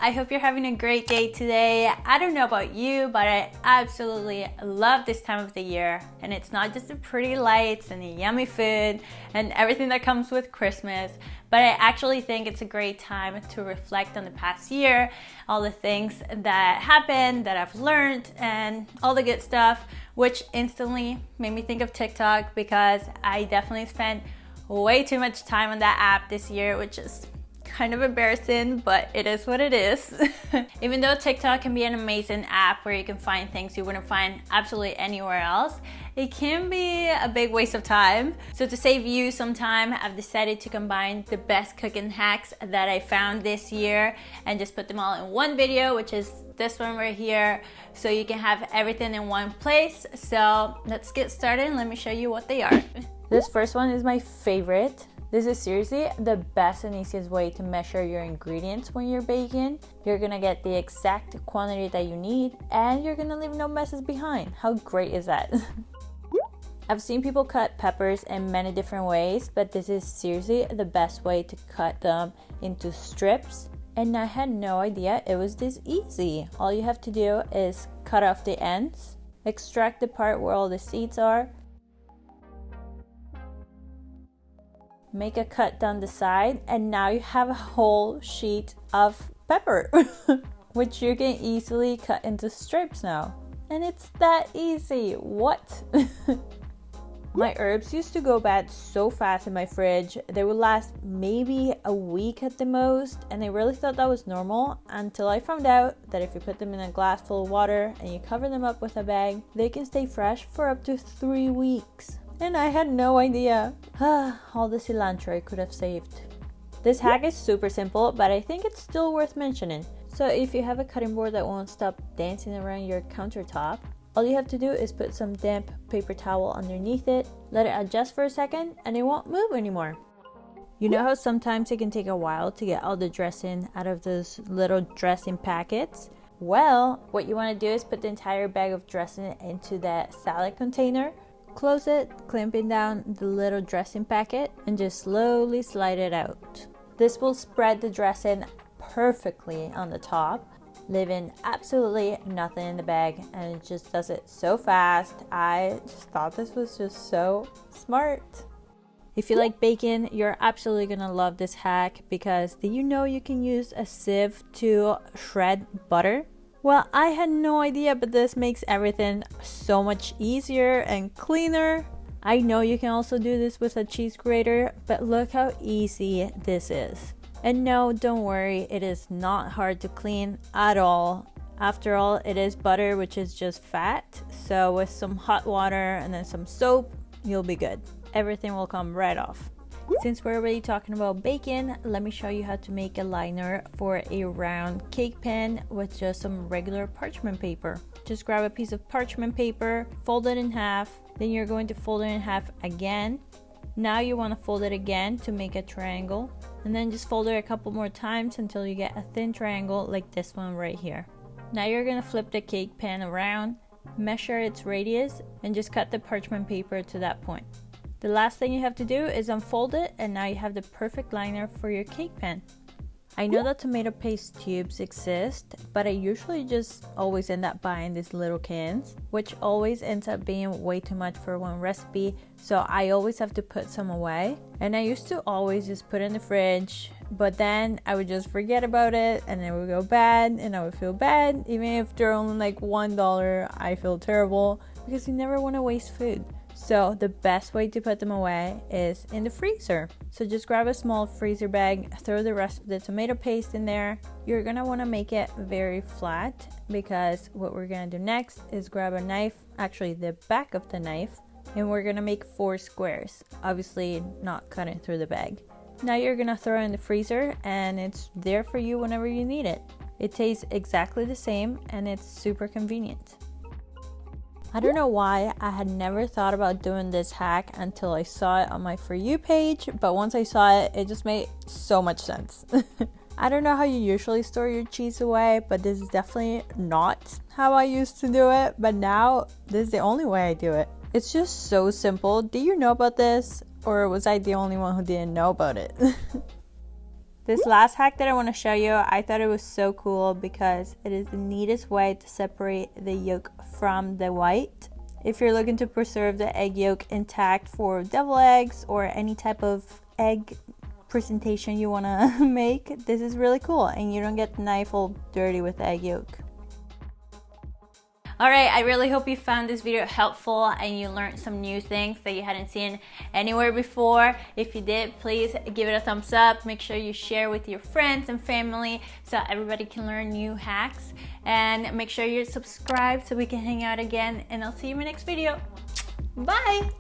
I hope you're having a great day today. I don't know about you, but I absolutely love this time of the year. And it's not just the pretty lights and the yummy food and everything that comes with Christmas, but I actually think it's a great time to reflect on the past year, all the things that happened, that I've learned, and all the good stuff, which instantly made me think of TikTok because I definitely spent way too much time on that app this year, which is kind of embarrassing, but it is what it is. Even though TikTok can be an amazing app where you can find things you wouldn't find absolutely anywhere else, it can be a big waste of time. So to save you some time, I've decided to combine the best cooking hacks that I found this year and just put them all in one video, which is this one right here, so you can have everything in one place. So let's get started and let me show you what they are. This first one is my favorite. This is seriously the best and easiest way to measure your ingredients when you're baking. You're gonna get the exact quantity that you need and you're gonna leave no messes behind. How great is that? I've seen people cut peppers in many different ways, but this is seriously the best way to cut them into strips. And I had no idea it was this easy. All you have to do is cut off the ends, extract the part where all the seeds are, make a cut down the side, and now you have a whole sheet of pepper, which you can easily cut into strips now. And it's that easy. What? My herbs used to go bad so fast in my fridge. They would last maybe a week at the most, and I really thought that was normal until I found out that if you put them in a glass full of water and you cover them up with a bag, they can stay fresh for up to 3 weeks. And I had no idea. All the cilantro I could have saved. This hack is super simple, but I think it's still worth mentioning. So if you have a cutting board that won't stop dancing around your countertop, all you have to do is put some damp paper towel underneath it, let it adjust for a second, and it won't move anymore. You know how sometimes it can take a while to get all the dressing out of those little dressing packets? Well, what you want to do is put the entire bag of dressing into that salad container, close it, clamping down the little dressing packet, and just slowly slide it out. This will spread the dressing perfectly on the top, leaving absolutely nothing in the bag, and it just does it so fast. I just thought this was just so smart. If you like bacon, you're absolutely gonna love this hack because did you know you can use a sieve to shred butter? Well, I had no idea, but this makes everything so much easier and cleaner. I know you can also do this with a cheese grater, but look how easy this is. And no, don't worry, it is not hard to clean at all. After all, it is butter, which is just fat. So with some hot water and then some soap, you'll be good. Everything will come right off. Since we're already talking about bacon, let me show you how to make a liner for a round cake pan with just some regular parchment paper. Just grab a piece of parchment paper, fold it in half, then you're going to fold it in half again. Now you want to fold it again to make a triangle, and then just fold it a couple more times until you get a thin triangle like this one right here. Now you're going to flip the cake pan around, measure its radius, and just cut the parchment paper to that point. The last thing you have to do is unfold it, and now you have the perfect liner for your cake pan. I know that tomato paste tubes exist, but I usually just always end up buying these little cans, which always ends up being way too much for one recipe, so I always have to put some away. And I used to always just put it in the fridge, but then I would just forget about it and it would go bad and I would feel bad. Even if they're only like $1, I feel terrible because you never want to waste food. So the best way to put them away is in the freezer. So just grab a small freezer bag, throw the rest of the tomato paste in there. You're gonna wanna make it very flat because what we're gonna do next is grab a knife, actually the back of the knife, and we're gonna make 4 squares. Obviously not cutting through the bag. Now you're gonna throw it in the freezer and it's there for you whenever you need it. It tastes exactly the same and it's super convenient. I don't know why I had never thought about doing this hack until I saw it on my For You page, but once I saw it, it just made so much sense. I don't know how you usually store your cheese away, but this is definitely not how I used to do it, but now this is the only way I do it. It's just so simple. Do you know about this? Or was I the only one who didn't know about it? This last hack that I want to show you, I thought it was so cool because it is the neatest way to separate the yolk from the white. If you're looking to preserve the egg yolk intact for deviled eggs or any type of egg presentation you want to make, this is really cool and you don't get the knife all dirty with the egg yolk. Alright, I really hope you found this video helpful and you learned some new things that you hadn't seen anywhere before. If you did, please give it a thumbs up. Make sure you share with your friends and family so everybody can learn new hacks. And make sure you're subscribed so we can hang out again. And I'll see you in my next video. Bye!